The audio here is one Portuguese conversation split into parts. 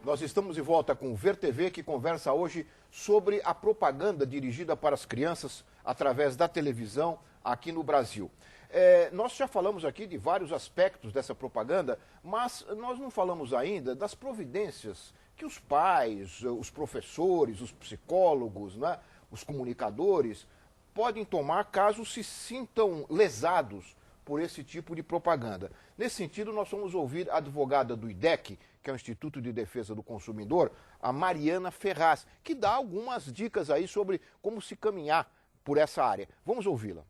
Nós estamos de volta com o VerTV, que conversa hoje sobre a propaganda dirigida para as crianças através da televisão aqui no Brasil. Nós já falamos aqui de vários aspectos dessa propaganda, mas nós não falamos ainda das providências que os pais, os professores, os psicólogos, né, os comunicadores podem tomar caso se sintam lesados por esse tipo de propaganda. Nesse sentido, nós vamos ouvir a advogada do IDEC, que é o Instituto de Defesa do Consumidor, a Mariana Ferraz, que dá algumas dicas aí sobre como se caminhar por essa área. Vamos ouvi-la.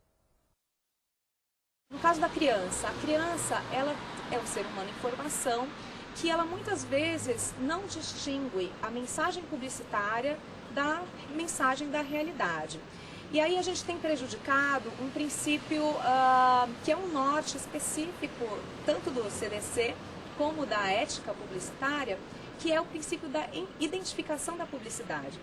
No caso da criança, a criança ela é um ser humano em formação que ela muitas vezes não distingue a mensagem publicitária da mensagem da realidade. E aí a gente tem prejudicado um princípio que é um norte específico, tanto do CDC como da ética publicitária, que é o princípio da identificação da publicidade.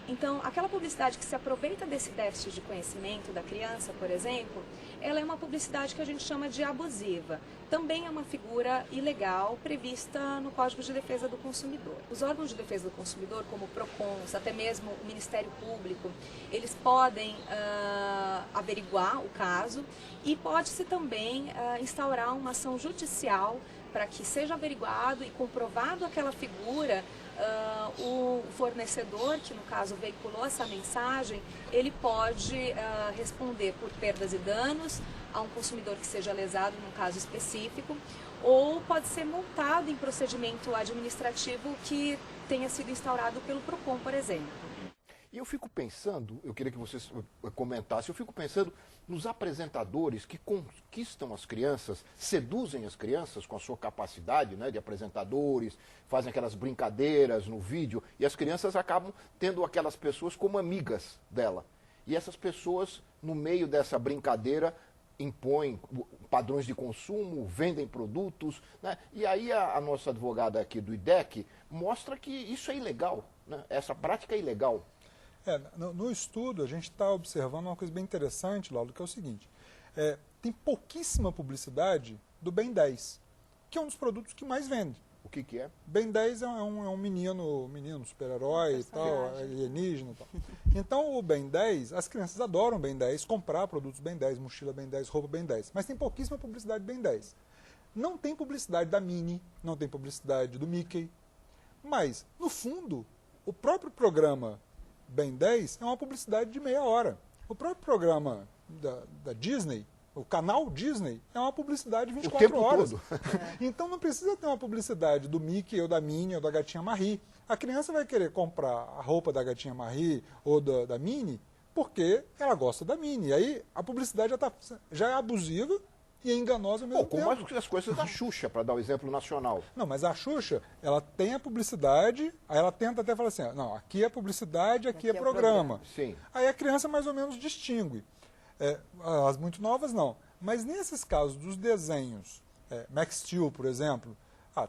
Então, aquela publicidade que se aproveita desse déficit de conhecimento da criança, por exemplo, ela é uma publicidade que a gente chama de abusiva. Também é uma figura ilegal prevista no Código de Defesa do Consumidor. Os órgãos de defesa do consumidor, como o PROCON, até mesmo o Ministério Público, eles podem averiguar o caso e pode-se também instaurar uma ação judicial para que seja averiguado e comprovado aquela figura. O fornecedor, que no caso veiculou essa mensagem, ele pode responder por perdas e danos a um consumidor que seja lesado num caso específico, ou pode ser multado em procedimento administrativo que tenha sido instaurado pelo PROCON, por exemplo. E eu fico pensando, eu queria que vocês comentassem, eu fico pensando nos apresentadores que conquistam as crianças, seduzem as crianças com a sua capacidade, né, de apresentadores, fazem aquelas brincadeiras no vídeo, e as crianças acabam tendo aquelas pessoas como amigas dela. E essas pessoas, no meio dessa brincadeira, impõem padrões de consumo, vendem produtos, né? E aí a nossa advogada aqui do IDEC mostra que isso é ilegal, né? Essa prática é ilegal. No estudo, a gente está observando uma coisa bem interessante, Laudo, que é o seguinte. Tem pouquíssima publicidade do Ben 10, que é um dos produtos que mais vende. O que é? Ben 10 é um menino super-herói e tal, alienígena e tal. Então, o Ben 10, as crianças adoram Ben 10, comprar produtos Ben 10, mochila Ben 10, roupa Ben 10, mas tem pouquíssima publicidade Ben 10. Não tem publicidade da Minnie, não tem publicidade do Mickey, mas, no fundo, o próprio programa Ben 10 é uma publicidade de meia hora. O próprio programa da Disney, o canal Disney, é uma publicidade de 24 horas. Todo. Então não precisa ter uma publicidade do Mickey ou da Minnie ou da Gatinha Marie. A criança vai querer comprar a roupa da Gatinha Marie ou da Minnie porque ela gosta da Minnie. E aí a publicidade já é abusiva e é enganosa ao mesmo tempo. Como as coisas da Xuxa, para dar o exemplo nacional. Não, mas a Xuxa, ela tem a publicidade, aí ela tenta até falar assim, não, aqui é publicidade, aqui é programa. Sim. Aí a criança mais ou menos distingue. As muito novas não. Mas nesses casos dos desenhos, Max Steel, por exemplo,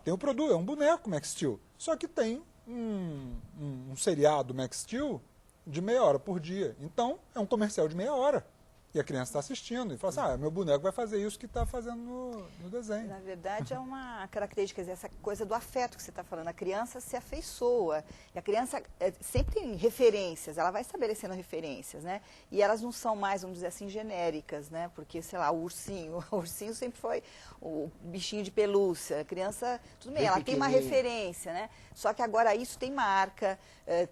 tem o produto, é um boneco Max Steel, só que tem um seriado Max Steel de meia hora por dia. Então, é um comercial de meia hora. E a criança está assistindo e fala assim, meu boneco vai fazer isso que está fazendo no desenho. Na verdade, é uma característica, essa coisa do afeto que você está falando. A criança se afeiçoa. E a criança sempre tem referências, ela vai estabelecendo referências, né? E elas não são mais, vamos dizer assim, genéricas, né? Porque, sei lá, o ursinho sempre foi o bichinho de pelúcia. A criança, tudo bem, ela tem uma referência, né? Só que agora isso tem marca,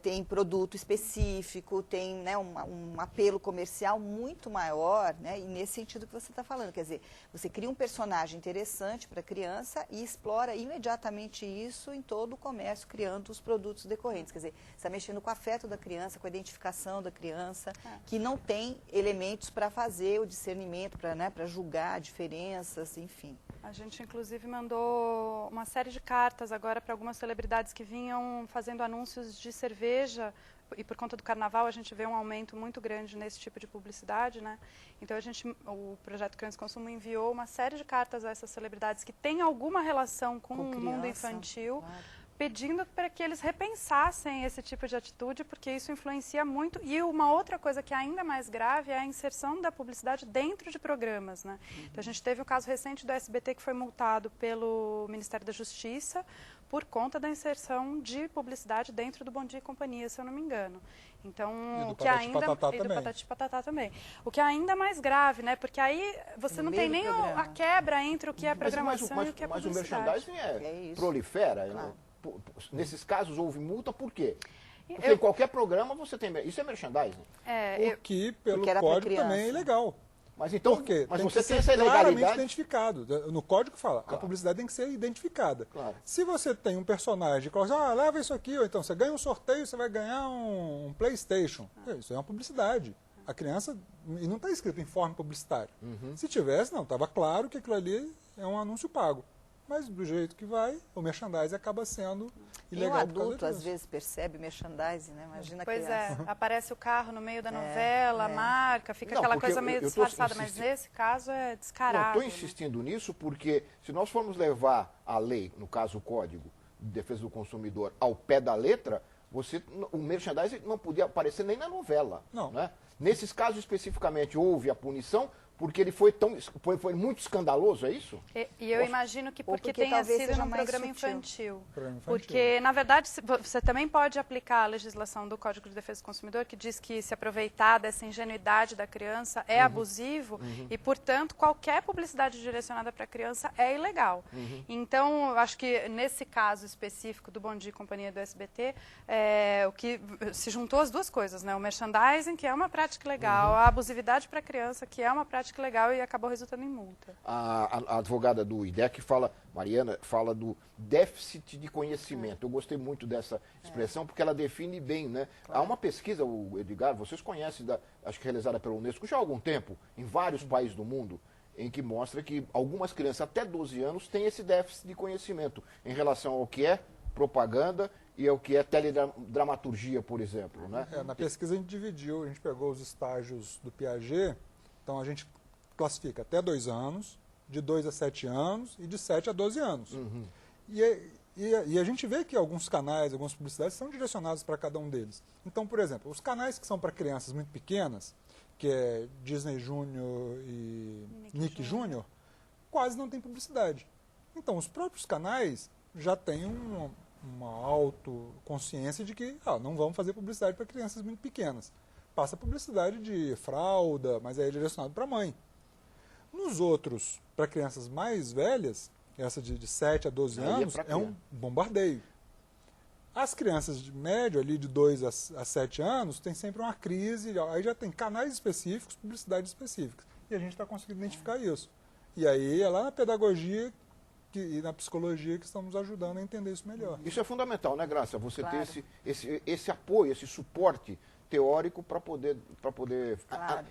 tem produto específico, tem, né, um apelo comercial muito maior, né, e nesse sentido que você está falando, quer dizer, você cria um personagem interessante para a criança e explora imediatamente isso em todo o comércio, criando os produtos decorrentes, quer dizer, você está mexendo com o afeto da criança, com a identificação da criança, que não tem elementos para fazer o discernimento, para julgar diferenças, enfim. A gente, inclusive, mandou uma série de cartas agora para algumas celebridades que vinham fazendo anúncios de cerveja, e por conta do carnaval a gente vê um aumento muito grande nesse tipo de publicidade, né? Então o Projeto Criança e Consumo enviou uma série de cartas a essas celebridades que têm alguma relação com o mundo infantil, pedindo para que eles repensassem esse tipo de atitude, porque isso influencia muito. E uma outra coisa que é ainda mais grave é a inserção da publicidade dentro de programas, né? Então a gente teve um caso recente do SBT que foi multado pelo Ministério da Justiça por conta da inserção de publicidade dentro do Bom Dia e Companhia, se eu não me engano. Então, o que ainda e do Patati Patatá também. O que é ainda mais grave, né? Porque aí você não tem nem a quebra entre o que é programação e o que é publicidade. Mas o merchandising prolifera. Claro. Nesses casos houve multa, por quê? Porque em qualquer programa você tem... Isso é merchandising. O que, pelo código, também é ilegal. Mas então, por quê? Mas tem você que tem ser essa ilegalidade... claramente identificado. No código fala, Claro. a publicidade tem que ser identificada. Claro. Se você tem um personagem que fala, leva isso aqui, ou então você ganha um sorteio, você vai ganhar um PlayStation. Isso é uma publicidade. A criança, e não está escrito em forma publicitária. Se tivesse, não, estava claro que aquilo ali é um anúncio pago. Mas do jeito que vai, o merchandising acaba sendo ilegal. E o adulto, às vezes, percebe merchandising, né? Imagina a criança. Pois é, aparece o carro no meio da novela, marca, fica aquela coisa meio disfarçada, mas nesse caso é descarado. Eu estou insistindo nisso porque se nós formos levar a lei, no caso o Código de Defesa do Consumidor, ao pé da letra, o merchandising não podia aparecer nem na novela. Não. Né? Nesses casos especificamente houve a punição, porque ele foi muito escandaloso, é isso? E eu imagino que porque tenha sido num programa infantil. Porque, na verdade, você também pode aplicar a legislação do Código de Defesa do Consumidor, que diz que se aproveitar dessa ingenuidade da criança é abusivo e, portanto, qualquer publicidade direcionada para a criança é ilegal. Então, eu acho que nesse caso específico do Bom Dia e Companhia do SBT, o que se juntou as duas coisas, né? O merchandising, que é uma prática legal, a abusividade para a criança, que é uma prática legal e acabou resultando em multa. A advogada do IDEC Mariana, fala do déficit de conhecimento. Eu gostei muito dessa expressão porque ela define bem, né? Claro. Há uma pesquisa, o Edgar, vocês conhecem, acho que realizada pela Unesco já há algum tempo, em vários países do mundo, em que mostra que algumas crianças até 12 anos têm esse déficit de conhecimento em relação ao que é propaganda e ao que é teledramaturgia, por exemplo. Né? Na pesquisa a gente dividiu, a gente pegou os estágios do Piaget. Então, a gente classifica até 2 anos, de 2 a 7 anos e de 7 a 12 anos. E a gente vê que alguns canais, algumas publicidades são direcionadas para cada um deles. Então, por exemplo, os canais que são para crianças muito pequenas, que é Disney Junior e Nick Junior, quase não tem publicidade. Então, os próprios canais já têm uma autoconsciência de que não vamos fazer publicidade para crianças muito pequenas. Passa publicidade de fralda, mas aí é direcionado para a mãe. Nos outros, para crianças mais velhas, essa de 7 a 12 anos, é um bombardeio. As crianças de médio, ali de 2 a 7 anos, tem sempre uma crise, aí já tem canais específicos, publicidades específicas. E a gente está conseguindo identificar isso. E aí é lá na pedagogia e na psicologia que estamos ajudando a entender isso melhor. Isso é fundamental, né, Graça? Você ter esse apoio, esse suporte teórico para poder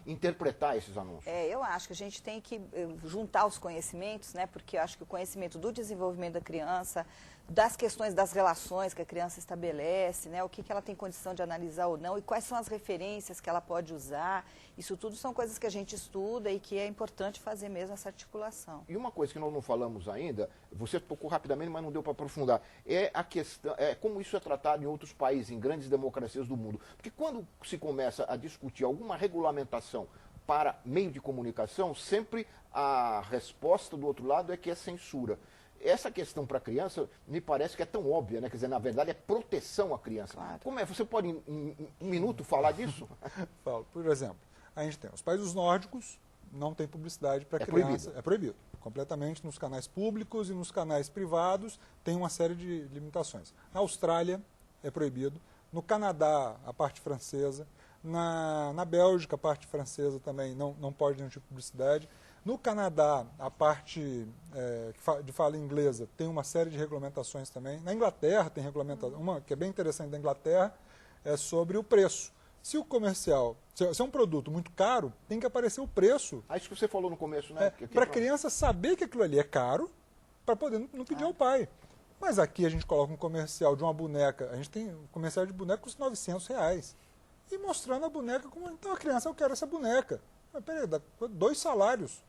interpretar esses anúncios. Eu acho que a gente tem que juntar os conhecimentos, né? Porque eu acho que o conhecimento do desenvolvimento da criança, das questões das relações que a criança estabelece, né? O que ela tem condição de analisar ou não e quais são as referências que ela pode usar. Isso tudo são coisas que a gente estuda e que é importante fazer mesmo essa articulação. E uma coisa que nós não falamos ainda, você tocou rapidamente, mas não deu para aprofundar, é a questão, como isso é tratado em outros países, em grandes democracias do mundo. Porque quando se começa a discutir alguma regulamentação para meio de comunicação, sempre a resposta do outro lado é que é censura. Essa questão para a criança me parece que é tão óbvia, né? Quer dizer, na verdade é proteção à criança. Claro. Como é? Você pode em um minuto falar disso? Falo. Por exemplo, a gente tem os países nórdicos, não tem publicidade para criança. Proibido. É proibido. Completamente nos canais públicos e nos canais privados tem uma série de limitações. Na Austrália é proibido. No Canadá, a parte francesa. Na Bélgica, a parte francesa também não pode nenhum tipo de publicidade. No Canadá, a parte de fala inglesa tem uma série de regulamentações também. Na Inglaterra tem regulamentação, uma que é bem interessante da Inglaterra, é sobre o preço. Se o comercial, se é um produto muito caro, tem que aparecer o preço. Isso que você falou no começo, né? Para a criança saber que aquilo ali é caro, para poder não pedir ao pai. Mas aqui a gente coloca um comercial de uma boneca, a gente tem um comercial de boneca que custa R$900. E mostrando a boneca como, então a criança, eu quero essa boneca. Mas peraí, dá 2 salários.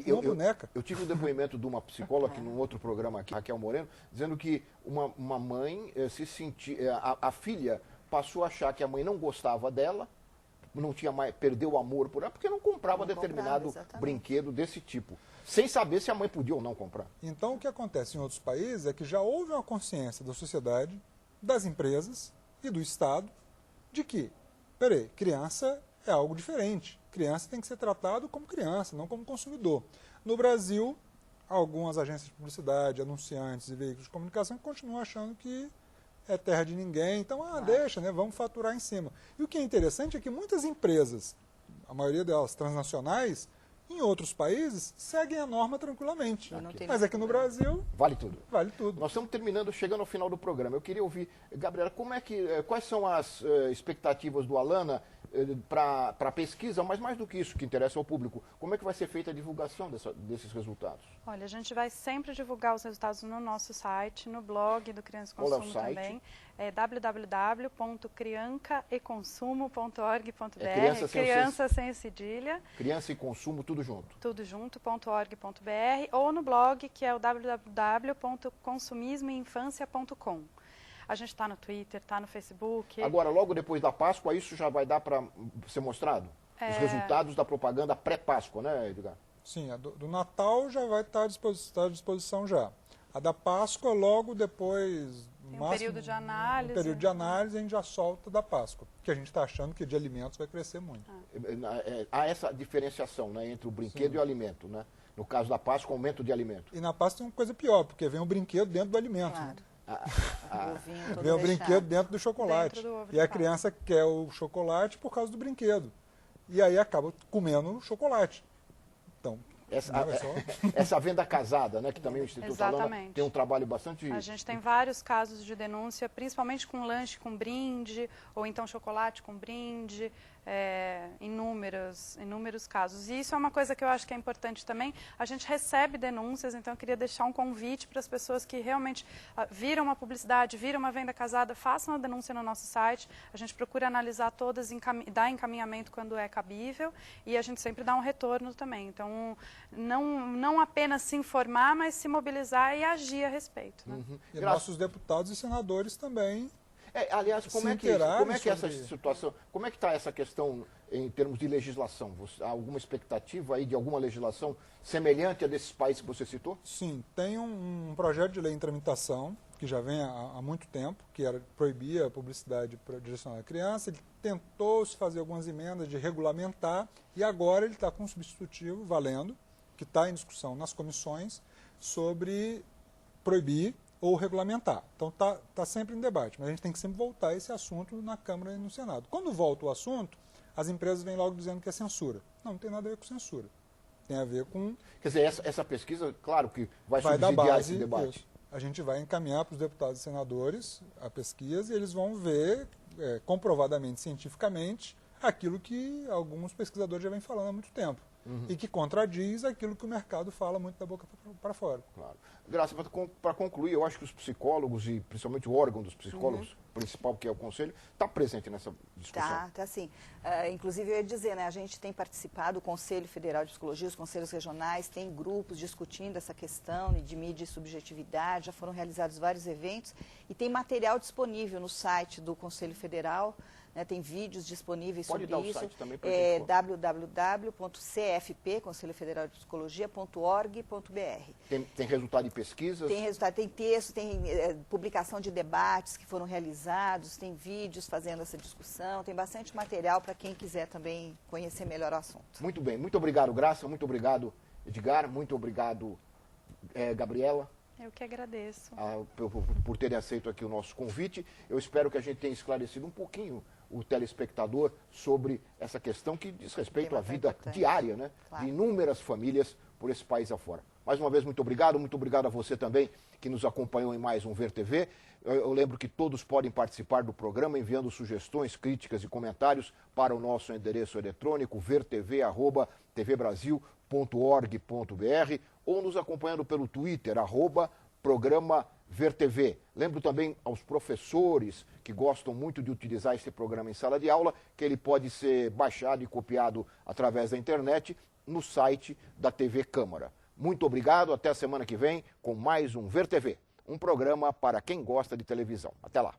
Uma boneca. Eu tive um depoimento de uma psicóloga aqui num outro programa aqui, Raquel Moreno, dizendo que uma mãe se sentia, a filha passou a achar que a mãe não gostava dela, não tinha mais, perdeu o amor por ela, porque não comprava determinado brinquedo desse tipo. sem saber se a mãe podia ou não comprar. Então, o que acontece em outros países é que já houve uma consciência da sociedade, das empresas e do Estado de que, peraí, criança é algo diferente. Criança tem que ser tratado como criança, não como consumidor. No Brasil, algumas agências de publicidade, anunciantes e veículos de comunicação continuam achando que é terra de ninguém. Então, deixa, né? Vamos faturar em cima. E o que é interessante é que muitas empresas, a maioria delas transnacionais, em outros países, seguem a norma tranquilamente. Mas aqui no Brasil... Vale tudo. Vale tudo. Nós estamos terminando, chegando ao final do programa. Eu queria ouvir, Gabriela, quais são as expectativas do Alana para a pesquisa, mas mais do que isso, que interessa ao público, como é que vai ser feita a divulgação desses resultados? Olha, a gente vai sempre divulgar os resultados no nosso site, no blog do Criança e Consumo também. É www.criancaeconsumo.org.br, criança sem cedilha. Criança e Consumo, tudo junto. Tudo junto.org.br, ou no blog, que é o www.consumismoinfancia.com. A gente está no Twitter, está no Facebook. Agora, logo depois da Páscoa, isso já vai dar para ser mostrado? Os resultados da propaganda pré-Páscoa, né, Edgar? Sim, a do Natal já vai estar à disposição já. A da Páscoa, logo depois... Tem um período de análise. Um período de análise a gente já solta da Páscoa, porque a gente está achando que de alimentos vai crescer muito. Há essa diferenciação, né, entre o brinquedo e o alimento, né? No caso da Páscoa, aumento de alimento. E na Páscoa tem uma coisa pior, porque vem o brinquedo dentro do alimento. Claro. Né? Vem o brinquedo dentro do chocolate. E a criança quer o chocolate por causa do brinquedo. E aí acaba comendo o chocolate. Então, essa venda casada, né, que também o Instituto Alana tem um trabalho bastante... A gente tem vários casos de denúncia, principalmente com lanche com brinde, ou então chocolate com brinde, inúmeros casos. E isso é uma coisa que eu acho que é importante também. A gente recebe denúncias, então eu queria deixar um convite para as pessoas que realmente viram uma publicidade, viram uma venda casada, façam a denúncia no nosso site. A gente procura analisar todas, dar encaminhamento quando é cabível, e a gente sempre dá um retorno também. Então, não apenas se informar, mas se mobilizar e agir a respeito. Né? E nossos deputados e senadores também. Aliás, como é que essa situação, como é que está essa questão em termos de legislação? Há alguma expectativa aí de alguma legislação semelhante a desses países que você citou? Sim, tem um projeto de lei em tramitação, que já vem há muito tempo, que proibia a publicidade direcionada à criança. Ele tentou se fazer algumas emendas de regulamentar, e agora ele está com um substitutivo valendo, que está em discussão nas comissões, sobre proibir ou regulamentar. Então está sempre em debate, mas a gente tem que sempre voltar esse assunto na Câmara e no Senado. Quando volta o assunto, as empresas vêm logo dizendo que é censura. Não tem nada a ver com censura. Tem a ver com... Quer dizer, essa pesquisa, claro que vai subsidiar esse debate. Isso. A gente vai encaminhar para os deputados e senadores a pesquisa, e eles vão ver comprovadamente, cientificamente, aquilo que alguns pesquisadores já vêm falando há muito tempo. E que contradiz aquilo que o mercado fala muito da boca para fora. Claro. Graça, para concluir, eu acho que os psicólogos, e principalmente o órgão dos psicólogos, principal, que é o Conselho, está presente nessa discussão. Tá sim. Inclusive, eu ia dizer, né, a gente tem participado, o Conselho Federal de Psicologia, os conselhos regionais, tem grupos discutindo essa questão de mídia e subjetividade, já foram realizados vários eventos, e tem material disponível no site do Conselho Federal. Tem vídeos disponíveis sobre isso. Pode dar o site também para www.cfp, Conselho Federal de Psicologia.org.br. Tem resultado de pesquisas? Tem resultado, tem texto, tem publicação de debates que foram realizados, tem vídeos fazendo essa discussão, tem bastante material para quem quiser também conhecer melhor o assunto. Muito bem, muito obrigado, Graça, muito obrigado, Edgar, muito obrigado, Gabriela. Eu que agradeço. Por terem aceito aqui o nosso convite. Eu espero que a gente tenha esclarecido um pouquinho o telespectador sobre essa questão que diz respeito à vida diária, né, de inúmeras famílias por esse país afora. Mais uma vez, muito obrigado a você também que nos acompanhou em mais um Ver TV. Eu lembro que todos podem participar do programa enviando sugestões, críticas e comentários para o nosso endereço eletrônico vertv@tvbrasil.org.br ou nos acompanhando pelo Twitter, @programa VerTV. Lembro também aos professores que gostam muito de utilizar esse programa em sala de aula, que ele pode ser baixado e copiado através da internet no site da TV Câmara. Muito obrigado, até a semana que vem com mais um VerTV, um programa para quem gosta de televisão. Até lá.